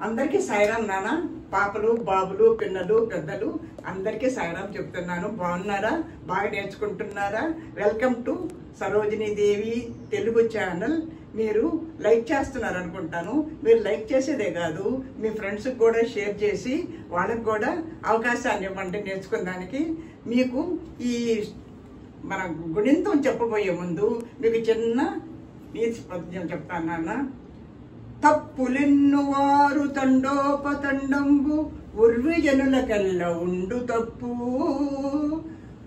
అందరికీ సాయిరాం నాన్న. పాపలు బాబులు పిల్లలు పెద్దలు అందరికీ సాయిరాం చెప్తున్నాను. బాగున్నారా? బాగా నేర్చుకుంటున్నారా? Welcome to Sarojini Devi Telugu channel. మీరు లైక్ చేస్తున్నారు అనుకుంటాను. మీరు లైక్ చేసేదే కాదు, మీ ఫ్రెండ్స్కి కూడా షేర్ చేసి వాళ్ళకి కూడా అవకాశాన్ని ఇవ్వండి నేర్చుకోవడానికి. మీకు ఈ మన గుణింతం చెప్పబోయే ముందు మీకు చిన్న నీతి పద్యం చెప్తాను నాన్న. తప్పులెన్ను వారు తండోపతండంబు ఉర్విజనులకెల్ల ఉండు తప్పు.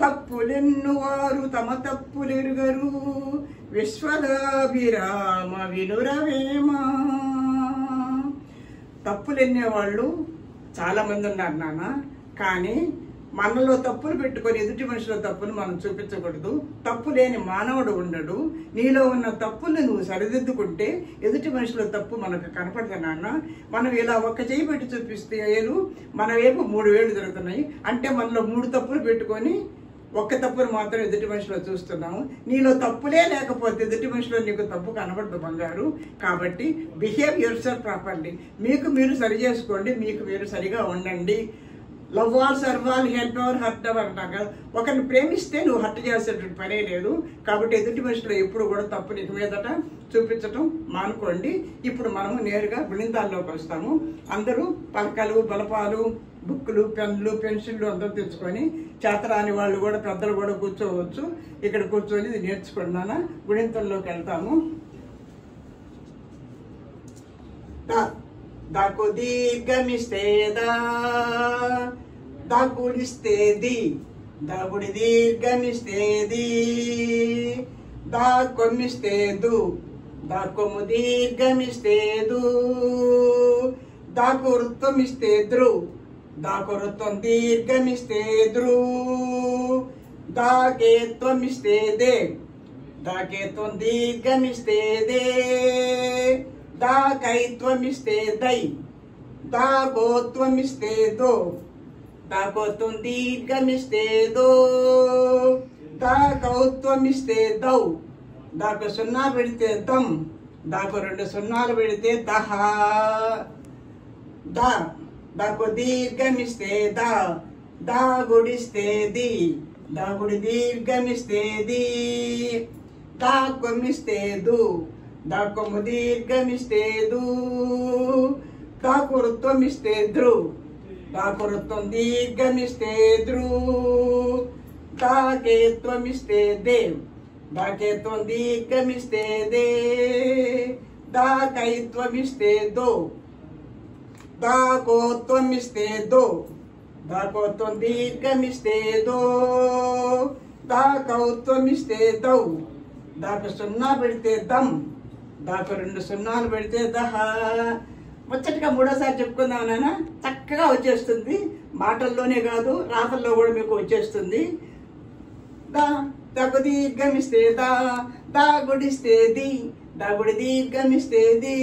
తప్పులెన్ను వారు తమ తప్పులెరుగరు విశ్వదాభిరామ వినురవేమ. తప్పులెన్నేవాళ్ళు చాలా మంది ఉన్నారు నాన్న. కానీ మనలో తప్పులు పెట్టుకొని ఎదుటి మనిషిలో తప్పులు మనం చూపించకూడదు. తప్పు లేని మానవుడు ఉండడు. నీలో ఉన్న తప్పులు నువ్వు సరిదిద్దుకుంటే ఎదుటి మనిషిలో తప్పు మనకు కనపడదు నాన్న. మనం ఇలా ఒక్క చేయి పెట్టి చూపిస్తే ఏలు మన వైపు 3 వేలు జరుగుతున్నాయి. అంటే మనలో 3 తప్పులు పెట్టుకొని ఒక్క తప్పును మాత్రం ఎదుటి మనిషిలో చూస్తున్నాము. నీలో తప్పులే లేకపోతే ఎదుటి మనిషిలో నీకు తప్పు కనబడదు బంగారు. కాబట్టి బిహేవ్ యువర్ సెల్ఫ్ ప్రాపర్లీ. మీకు మీరు సరి చేసుకోండి, మీకు మీరు సరిగా ఉండండి. Love all serve all help ever hurt ever అంటాం కదా. ఒకరిని ప్రేమిస్తే నువ్వు హర్ట్ చేసేటువంటి పనే లేదు. కాబట్టి ఎదుటి మనిషిలో ఎప్పుడు కూడా తప్పు నీకు మీదట చూపించటం మానుకోండి. ఇప్పుడు మనము నేరుగా గుణింతాల్లోకి వస్తాము. అందరూ పలకలు బలపాలు బుక్కులు పెన్నులు పెన్సిళ్ళు అందరూ తెచ్చుకొని చేతరాని వాళ్ళు కూడా పెద్దలు కూడా కూర్చోవచ్చు. ఇక్కడ కూర్చొని ఇది నేర్చుకున్నాను. గుణింతంలోకి వెళ్తాము. దాకు దీర్ఘమిస్తే దాగుడిస్తే ది, దాగుడి దీర్ఘమిస్తే ది, దాకొమ్మిస్తే దు, దాకొమ్ము దీర్ఘమిస్తే దు, దాకు వృత్తమిస్తే ద్రు, దాకు వృత్తం దీర్ఘమిస్తే ద్రు, దాకేత్వమిస్తే దే, దాకేత్వం దీర్ఘమిస్తే దే, దాకైత్వమిస్తే దై, దాగోత్వమిస్తే దో, దాగోత్వం దీర్ఘమిస్తే దో, దాకౌత్వమిస్తే దౌ, దాకు 0 పెడితే దం, దాకు 2 0 పెడితే దహ, దా, దాకు దీర్ఘమిస్తే దా, దాగుడిస్తే ది, దాగుడి దీర్ఘమిస్తే ది, దాకొమ్మిస్తే దు, దాకొమ్ము దీర్ఘమిస్తే దు, దాకు వృత్తమిస్తే ద్రు, దాకు వృత్తం దీర్ఘమిస్తే ద్రు, దాకేత్వమిస్తే దే, దాకేత్వం దీర్ఘమిస్తే దే, దాకైత్వమిస్తే దో, దాకోత్వమిస్తే దో, దాకోత్వం దీర్ఘమిస్తే దో, దాకౌత్వమిస్తే దౌ, దాకు 0 పెడితే దం, దాకు 2 0 పెడితే దహ. ముచ్చటగా 3వసారి చెప్పుకుందాం నాన్న. చక్కగా వచ్చేస్తుంది. మాటల్లోనే కాదు రాతల్లో కూడా మీకు వచ్చేస్తుంది. దాకు దీర్ఘమిస్తే దా, దాగుడిస్తే ది, దాగుడి దీర్ఘమిస్తే ది,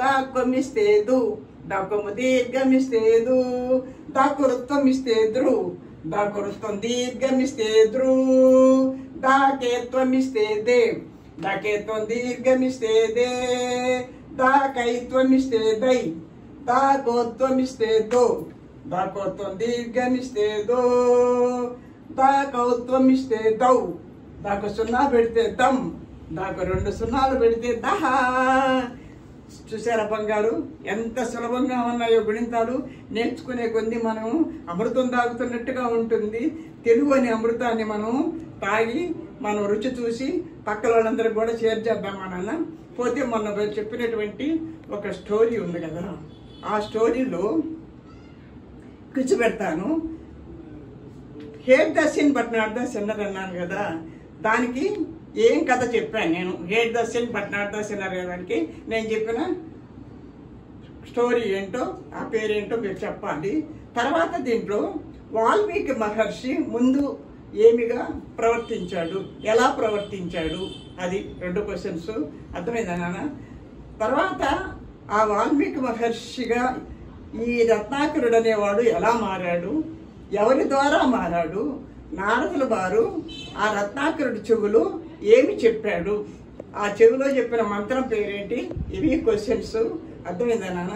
దాకొమ్మిస్తే దు, దాకొమ్ము దీర్ఘమిస్తే దు, దాకు వృత్తమిస్తే ద్రు, దాకు వృత్తం దీర్ఘమిస్తే ద్రు, దాకేత్వమిస్తే దే, దాకేత్వం దీర్ఘమిస్తే దే, దాకైత్వమిస్తే దై, దాకోత్వమిస్తే దో, దాకోత్వం దీర్ఘమిస్తే దో, దాకౌత్వమిస్తే దౌ, దాకు 0 పెడితే దం, దాకు 2 0 పెడితే దహ. చూసారా బంగారు ఎంత సులభంగా ఉన్నాయో గుణింతాలు. నేర్చుకునే కొద్ది మనం అమృతం తాగుతున్నట్టుగా ఉంటుంది. తెలుగు అనే అమృతాన్ని మనం తాగి మనం రుచి చూసి పక్కల వాళ్ళందరికీ కూడా షేర్ చేద్దాం నాన్న. పోతే మొన్న చెప్పినటువంటి ఒక స్టోరీ ఉంది కదా, ఆ స్టోరీలో కూర్చోబెడతాను. Hate the sin but not the sinner అన్నాను కదా, దానికి ఏం కథ చెప్పాను నేను. Hate the sin but not the sinner దానికి నేను చెప్పిన స్టోరీ ఏంటో ఆ పేరేంటో మీరు చెప్పాలి. తర్వాత దీంట్లో వాల్మీకి మహర్షి ముందు ఏమిగా ప్రవర్తించాడు, ఎలా ప్రవర్తించాడు, అది 2 క్వశ్చన్స్. అర్థమైందా నాన్న? తర్వాత ఆ వాల్మీకి మహర్షిగా ఈ రత్నాకరుడు అనేవాడు ఎలా మారాడు, ఎవరి ద్వారా మారాడు, నారదుల వారు ఆ రత్నాకరుడి చెవులు ఏమి చెప్పాడు, ఆ చెవిలో చెప్పిన మంత్రం పేరేంటి, ఇవి క్వశ్చన్స్. అర్థమైందా నాన్న?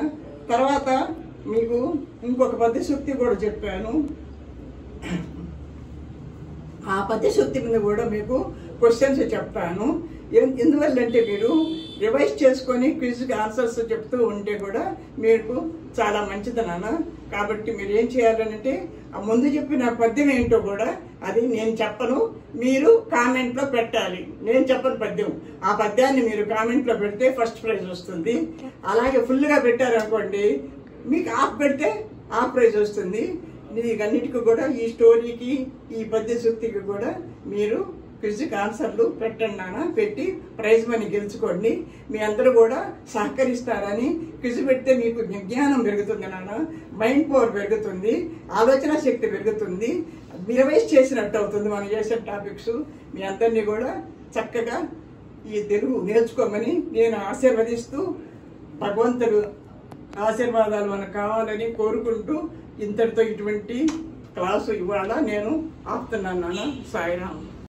తర్వాత మీకు ఇంకొక పద్యశక్తి కూడా చెప్పాను. ఆ పద్యశక్తి మీద కూడా మీకు క్వశ్చన్స్ చెప్తాను. ఎందువల్లంటే మీరు రివైజ్ చేసుకొని క్విజ్కి ఆన్సర్స్ చెప్తూ ఉంటే కూడా మీకు చాలా మంచిది నాన్న. కాబట్టి మీరు ఏం చేయాలంటే ఆ ముందు చెప్పిన పద్యం ఏంటో కూడా అది నేను చెప్పను, మీరు కామెంట్లో పెట్టాలి. నేను చెప్పను పద్యం, ఆ పద్యాన్ని మీరు కామెంట్లో పెడితే ఫస్ట్ ప్రైజ్ వస్తుంది. అలాగే ఫుల్గా పెట్టారనుకోండి, మీకు ఆఫ్ పెడితే ఆఫ్ ప్రైజ్ వస్తుంది. మీకన్నిటికీ కూడా ఈ స్టోరీకి ఈ పద్యశక్తికి కూడా మీరు క్విజ్కి ఆన్సర్లు పెట్టండి నాన్న. పెట్టి ప్రైజ్ మనీ గెలుచుకోండి. మీ అందరూ కూడా సహకరిస్తారని. క్విజ్ పెడితే మీకు విజ్ఞానం పెరుగుతుంది నాన్న, మైండ్ పవర్ పెరుగుతుంది, ఆలోచన శక్తి పెరుగుతుంది, రివైజ్ చేసినట్టు అవుతుంది మనం చేసే టాపిక్స్. మీ అందరినీ కూడా చక్కగా ఈ తెలుగు నేర్చుకోమని నేను ఆశీర్వదిస్తూ, భగవంతుడు ఆశీర్వాదాలు మనకు కావాలని కోరుకుంటూ ఇంతటితో ఇటువంటి క్లాసు ఇవాళ నేను ఆపుతున్నాను నాన్న. సాయిరామ్.